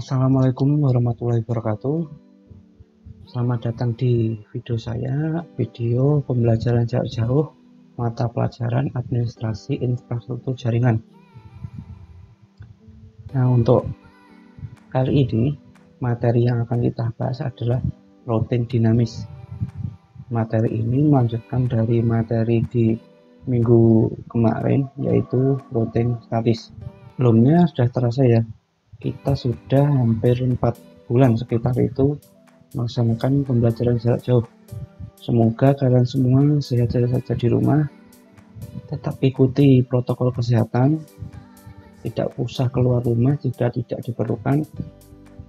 Assalamualaikum warahmatullahi wabarakatuh. Selamat datang di video saya, video pembelajaran jarak jauh mata pelajaran administrasi infrastruktur jaringan. Nah, untuk kali ini materi yang akan kita bahas adalah routing dinamis. Materi ini melanjutkan dari materi di minggu kemarin, yaitu routing statis. Belumnya sudah terasa ya, kita sudah hampir 4 bulan sekitar itu melaksanakan pembelajaran jarak jauh. Semoga kalian semua sehat-sehat saja di rumah, tetap ikuti protokol kesehatan, tidak usah keluar rumah jika tidak diperlukan.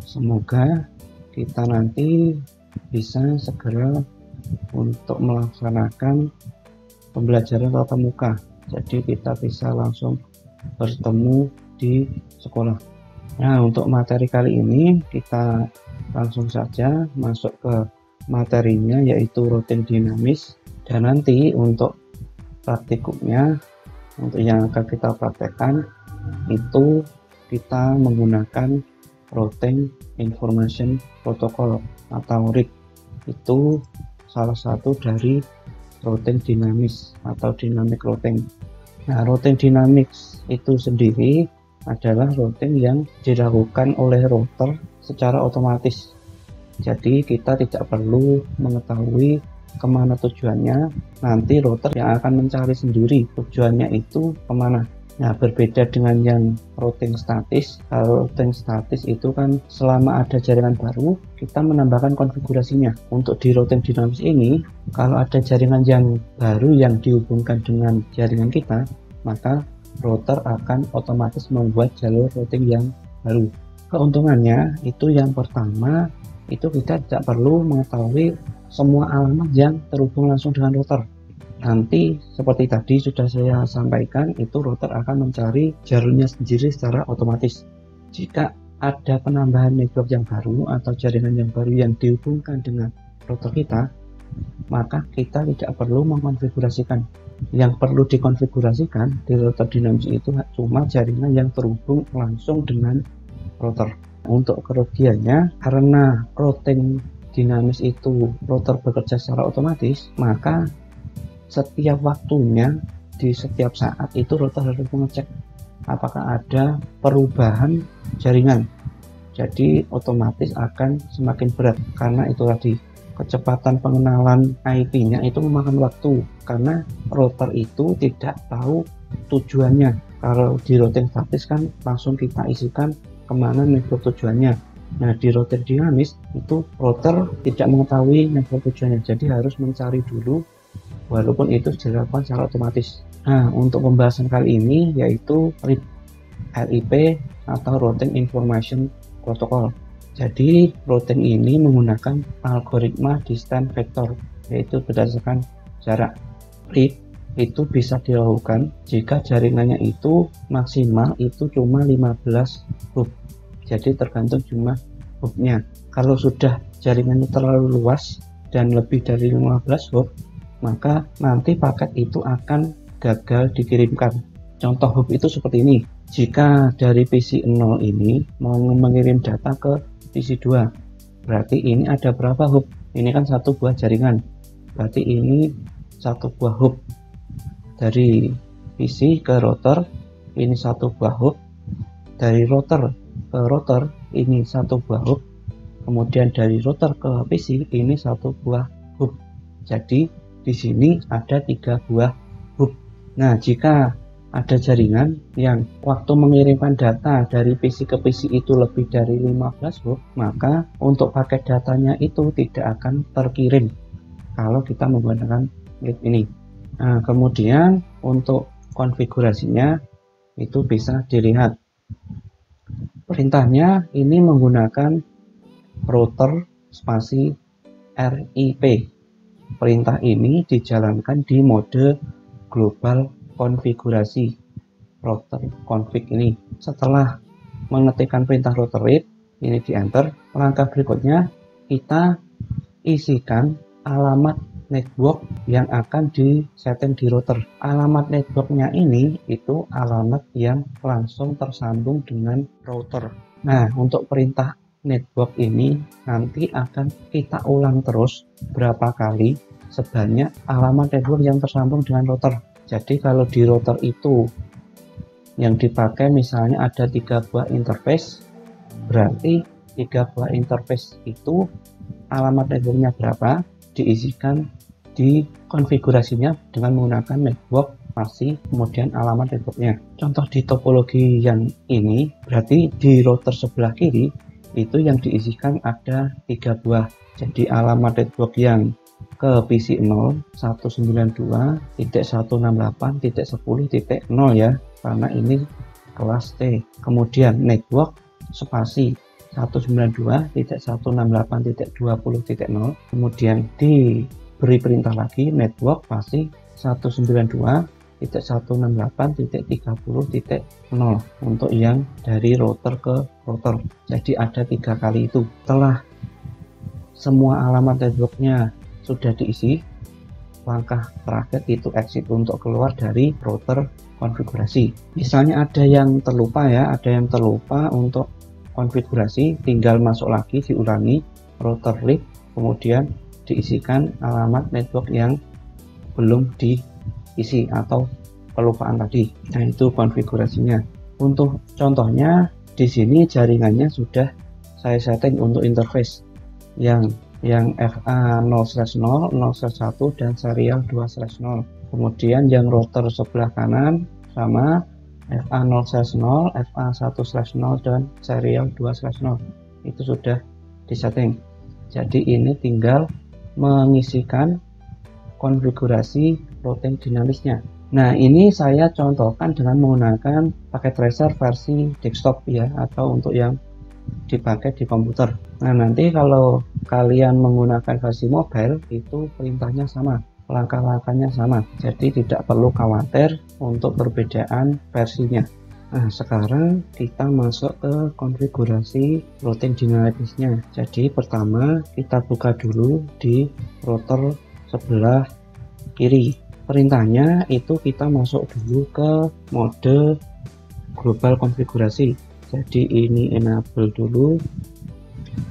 Semoga kita nanti bisa segera untuk melaksanakan pembelajaran tatap muka, jadi kita bisa langsung bertemu di sekolah. Nah, untuk materi kali ini kita langsung saja masuk ke materinya, yaitu routing dinamis. Dan nanti untuk praktikumnya, untuk yang akan kita praktekkan itu kita menggunakan routing information protocol atau RIP. Itu salah satu dari routing dinamis atau dynamic routing. Nah, routing dynamics itu sendiri adalah routing yang dilakukan oleh router secara otomatis. Jadi kita tidak perlu mengetahui kemana tujuannya, nanti router yang akan mencari sendiri tujuannya itu kemana. Nah, berbeda dengan yang routing statis. Kalau routing statis itu kan selama ada jaringan baru kita menambahkan konfigurasinya. Untuk di routing dinamis ini, kalau ada jaringan yang baru yang dihubungkan dengan jaringan kita, maka router akan otomatis membuat jalur routing yang baru. Keuntungannya itu yang pertama, itu kita tidak perlu mengetahui semua alamat yang terhubung langsung dengan router. Nanti seperti tadi sudah saya sampaikan, itu router akan mencari jalurnya sendiri secara otomatis. Jika ada penambahan network yang baru atau jaringan yang baru yang dihubungkan dengan router kita, maka kita tidak perlu mengkonfigurasikan. Yang perlu dikonfigurasikan di router dinamis itu cuma jaringan yang terhubung langsung dengan router. Untuk kerugiannya, karena routing dinamis itu router bekerja secara otomatis, maka setiap waktunya di setiap saat itu router harus mengecek apakah ada perubahan jaringan. Jadi otomatis akan semakin berat, karena itu tadi kecepatan pengenalan IP-nya itu memakan waktu, karena router itu tidak tahu tujuannya. Kalau di routing statis kan langsung kita isikan kemana network tujuannya. Nah, di routing dinamis itu router tidak mengetahui network tujuannya, jadi harus mencari dulu, walaupun itu dilakukan secara otomatis. Nah, untuk pembahasan kali ini yaitu RIP atau Routing Information Protocol. Jadi routing ini menggunakan algoritma distance vector, yaitu berdasarkan jarak. RIP itu bisa dilakukan jika jaringannya itu maksimal itu cuma 15 hub. Jadi tergantung jumlah hubnya. Kalau sudah jaringannya terlalu luas dan lebih dari 15 hub, maka nanti paket itu akan gagal dikirimkan. Contoh hub itu seperti ini. Jika dari PC 0 ini mau mengirim data ke PC 2, berarti ini ada berapa hub? Ini kan satu buah jaringan, berarti ini satu buah hub. Dari PC ke router ini satu buah hub, dari router ke router ini satu buah hub, kemudian dari router ke PC ini satu buah hub. Jadi di sini ada 3 buah hub. Nah, jika ada jaringan yang waktu mengirimkan data dari PC ke PC itu lebih dari 15 hub, maka untuk paket datanya itu tidak akan terkirim kalau kita menggunakan RIP ini. Nah, kemudian untuk konfigurasinya itu bisa dilihat. Perintahnya ini menggunakan router spasi RIP. Perintah ini dijalankan di mode global konfigurasi router config ini. Setelah mengetikkan perintah router RIP ini di enter, langkah berikutnya kita isikan alamat network yang akan disetting di router. Alamat networknya ini itu alamat yang langsung tersambung dengan router. Nah, untuk perintah network ini nanti akan kita ulang terus berapa kali sebanyak alamat network yang tersambung dengan router. Jadi kalau di router itu yang dipakai misalnya ada 3 buah interface, berarti 3 buah interface itu alamat networknya berapa diisikan di konfigurasinya dengan menggunakan network pasti kemudian alamat networknya. Contoh di topologi yang ini berarti di router sebelah kiri itu yang diisikan ada 3 buah. Jadi alamat network yang ke PC 0 192.168.10.0 ya, karena ini kelas T. Kemudian network spasi 192.168.20.0, kemudian diberi perintah lagi network pasti 192.168.30.0 untuk yang dari router ke router. Jadi ada 3 kali itu. Setelah semua alamat networknya sudah diisi, langkah terakhir itu exit untuk keluar dari router konfigurasi. Misalnya ada yang terlupa ya, ada yang terlupa untuk konfigurasi, tinggal masuk lagi, diulangi router list, kemudian diisikan alamat network yang belum diisi atau kelupaan tadi. Nah, itu konfigurasinya. Untuk contohnya di sini jaringannya sudah saya setting untuk interface yang FA 0/0, 0/1 dan serial 2/0. Kemudian yang router sebelah kanan sama FA 0/0, FA 1/0 dan serial 2/0. Itu sudah disetting. Jadi ini tinggal mengisikan konfigurasi routing dinamisnya. Nah, ini saya contohkan dengan menggunakan paket tracer versi desktop ya, atau untuk yang dipakai di komputer. Nah, nanti kalau kalian menggunakan versi mobile itu perintahnya sama, langkah-langkahnya sama, jadi tidak perlu khawatir untuk perbedaan versinya. Nah, sekarang kita masuk ke konfigurasi routing dinamisnya. Jadi pertama kita buka dulu di router sebelah kiri. Perintahnya itu kita masuk dulu ke mode global konfigurasi. Jadi ini enable dulu,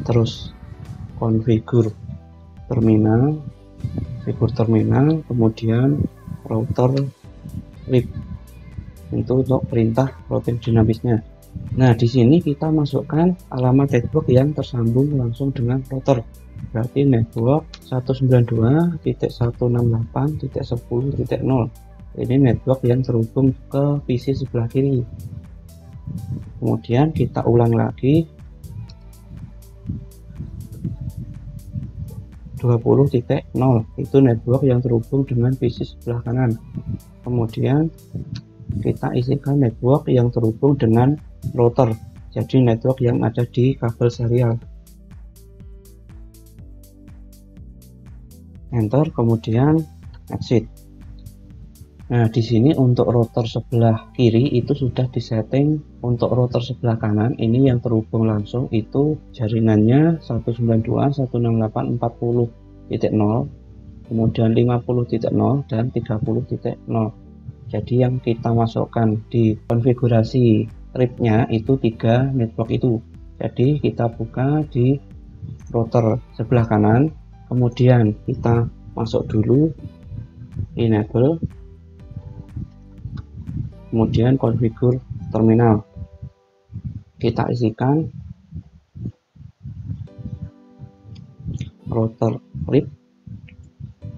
terus configure terminal, kemudian router lib. Itu untuk perintah routing dinamisnya. Nah, di sini kita masukkan alamat network yang tersambung langsung dengan router. Berarti network 192.168.10.0. Ini network yang terhubung ke PC sebelah kiri. Kemudian kita ulang lagi 20.0, itu network yang terhubung dengan PC sebelah kanan. Kemudian kita isikan network yang terhubung dengan router, jadi network yang ada di kabel serial. Enter, kemudian exit. Nah, di sini untuk router sebelah kiri itu sudah disetting. Untuk router sebelah kanan ini yang terhubung langsung itu jaringannya 192.168.40.0, kemudian 50.0 dan 30.0. Jadi yang kita masukkan di konfigurasi RIP-nya itu 3 network itu. Jadi kita buka di router sebelah kanan, kemudian kita masuk dulu enable, kemudian configure terminal, kita isikan router RIP,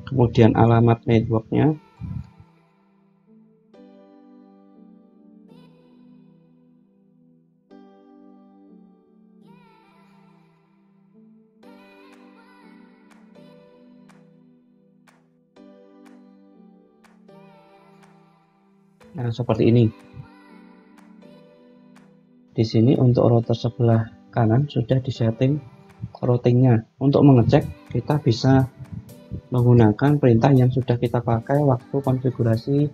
kemudian alamat networknya, nah seperti ini. Di sini untuk router sebelah kanan sudah disetting routingnya. Untuk mengecek kita bisa menggunakan perintah yang sudah kita pakai waktu konfigurasi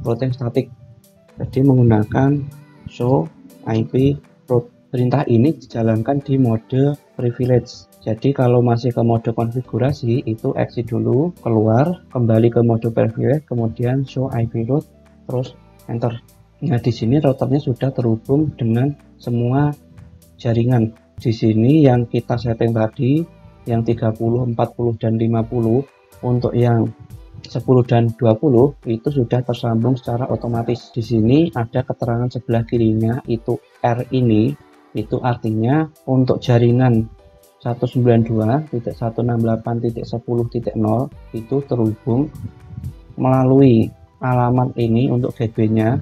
routing statik. Jadi menggunakan show IP route. Perintah ini dijalankan di mode privilege. Jadi kalau masih ke mode konfigurasi itu exit dulu, keluar, kembali ke mode privilege, kemudian show IP route, terus enter. Nah, di sini routernya sudah terhubung dengan semua jaringan. Di sini yang kita setting tadi yang 30, 40 dan 50, untuk yang 10 dan 20 itu sudah tersambung secara otomatis. Di sini ada keterangan sebelah kirinya itu R ini, itu artinya untuk jaringan 192.168.10.0 itu terhubung melalui alamat ini untuk gateway-nya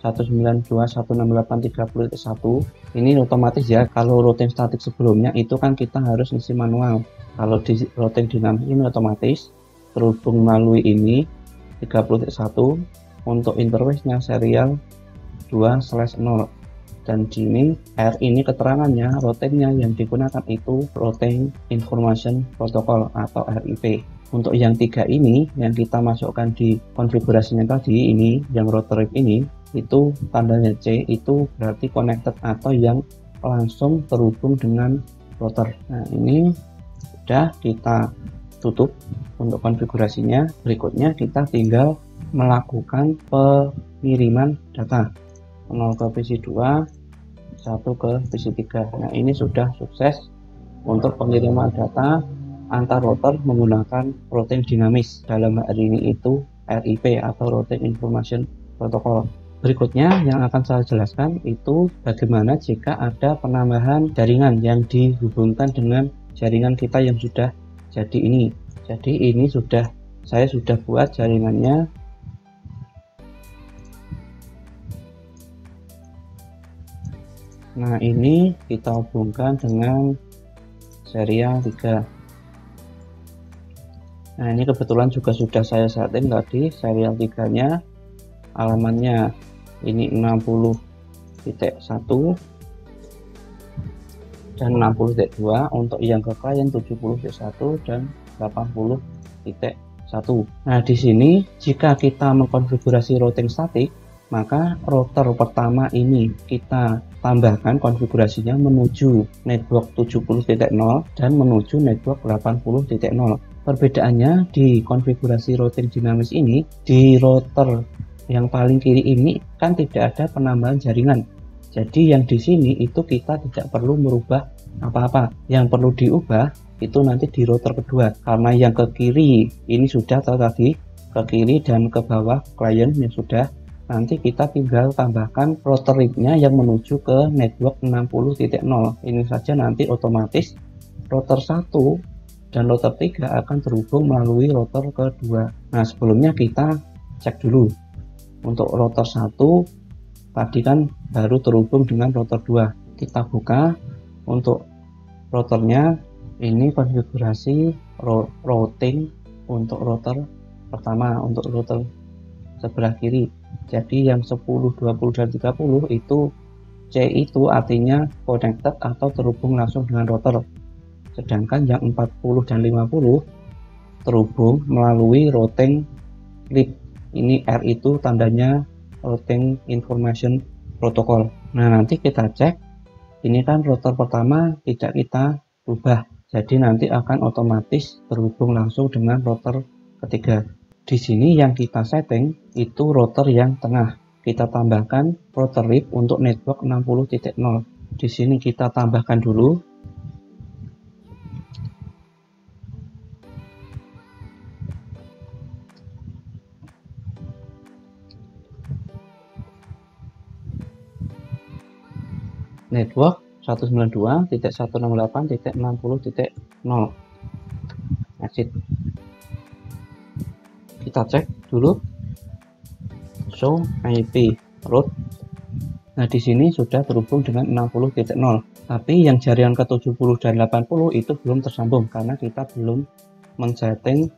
192.168.30.1. Ini otomatis ya. Kalau routing statik sebelumnya itu kan kita harus ngisi manual. Kalau di routing dinamis ini otomatis terhubung melalui ini 30.1 untuk interface-nya serial 2/0. Dan di sini R ini keterangannya routingnya yang digunakan itu routing information protocol atau RIP. Untuk yang 3 ini yang kita masukkan di konfigurasinya tadi, ini yang router RIP ini, itu tandanya C, itu berarti connected atau yang langsung terhubung dengan router. Nah ini sudah kita tutup untuk konfigurasinya. Berikutnya kita tinggal melakukan pengiriman data 0 ke PC2, 1 ke PC3. Nah ini sudah sukses untuk pengiriman data antar router menggunakan routing dinamis, dalam hal ini itu RIP atau routing information protocol. Berikutnya yang akan saya jelaskan itu bagaimana jika ada penambahan jaringan yang dihubungkan dengan jaringan kita yang sudah jadi ini. Jadi ini saya sudah buat jaringannya. Nah ini kita hubungkan dengan serial 3. Nah ini kebetulan juga sudah saya setting tadi serial 3 nya, alamannya ini 60.1 dan 60.2, untuk yang ke klien 70.1 dan 80.1. Nah di sini jika kita mengkonfigurasi routing statik, maka router pertama ini kita tambahkan konfigurasinya menuju network 70.0 dan menuju network 80.0. Perbedaannya di konfigurasi routing dinamis ini, di router yang paling kiri ini kan tidak ada penambahan jaringan. Jadi yang di sini itu kita tidak perlu merubah apa-apa. Yang perlu diubah itu nanti di router kedua, karena yang ke kiri ini sudah tadi ke kiri dan ke bawah klien yang sudah. Nanti kita tinggal tambahkan router RIP-nya yang menuju ke network 60.0. Ini saja nanti otomatis router 1 dan router 3 akan terhubung melalui router kedua. Nah sebelumnya kita cek dulu. Untuk router 1 tadi kan baru terhubung dengan router 2. Kita buka untuk routernya, ini konfigurasi routing untuk router pertama, untuk router sebelah kiri. Jadi yang 10, 20 dan 30 itu C itu artinya connected atau terhubung langsung dengan router. Sedangkan yang 40 dan 50 terhubung melalui routing RIP. Ini R itu tandanya routing information protocol. Nah nanti kita cek, ini kan router pertama tidak kita ubah, jadi nanti akan otomatis terhubung langsung dengan router ketiga. Di sini yang kita setting itu router yang tengah, kita tambahkan router RIP untuk network 60.0. Di sini kita tambahkan dulu. Network 192.168.60.0 exit. Kita cek dulu show IP route. Nah di sini sudah terhubung dengan 60.0, tapi yang jaringan ke 70 dan 80 itu belum tersambung karena kita belum men-setting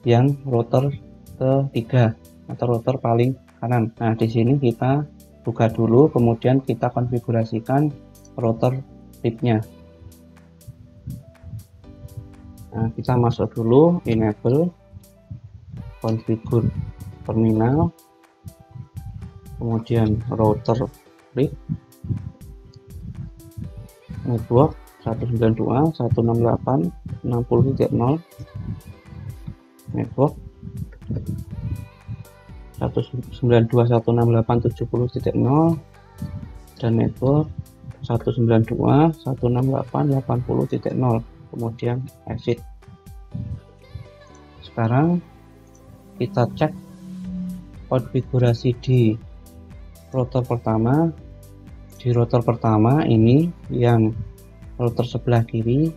yang router ketiga atau router paling kanan. Nah di sini kita buka dulu, kemudian kita konfigurasikan router RIP-nya. Nah, kita masuk dulu enable configure terminal, kemudian router RIP network 192.168.60.0 network 192.168.70.0 dan network 192.168.80.0, kemudian exit. Sekarang kita cek konfigurasi di router pertama. Di router pertama ini yang router sebelah kiri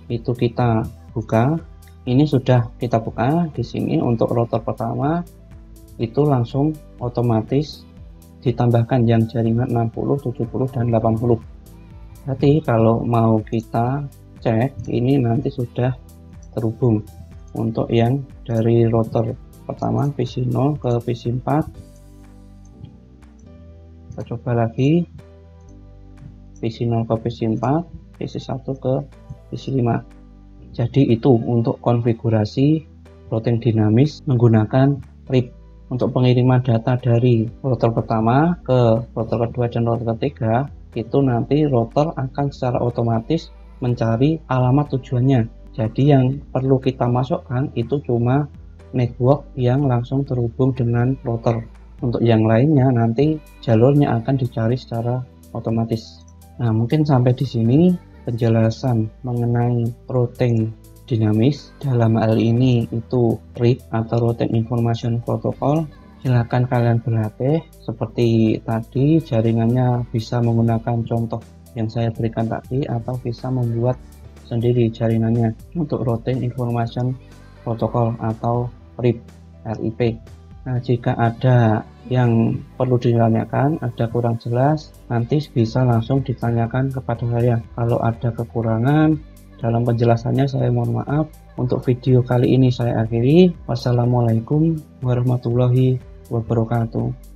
itu kita buka. Ini sudah kita buka. Di sini untuk router pertama itu langsung otomatis ditambahkan yang jaringan 60, 70 dan 80. Berarti kalau mau kita cek ini nanti sudah terhubung. Untuk yang dari router pertama PC 0 ke PC 4, kita coba lagi PC 0 ke PC 4, PC 1 ke PC 5. Jadi itu untuk konfigurasi routing dinamis menggunakan RIP. Untuk pengiriman data dari router pertama ke router kedua dan router ketiga, itu nanti router akan secara otomatis mencari alamat tujuannya. Jadi yang perlu kita masukkan itu cuma network yang langsung terhubung dengan router. Untuk yang lainnya nanti jalurnya akan dicari secara otomatis. Nah, mungkin sampai di sini penjelasan mengenai routing dinamis. Dalam hal ini itu RIP atau Routing Information Protocol. Silahkan kalian berlatih seperti tadi, jaringannya bisa menggunakan contoh yang saya berikan tadi atau bisa membuat sendiri jaringannya untuk Routing Information Protocol atau RIP. Nah, jika ada yang perlu ditanyakan, ada kurang jelas, nanti bisa langsung ditanyakan kepada saya. Kalau ada kekurangan dalam penjelasannya, saya mohon maaf. Untuk video kali ini saya akhiri. Wassalamualaikum warahmatullahi wabarakatuh.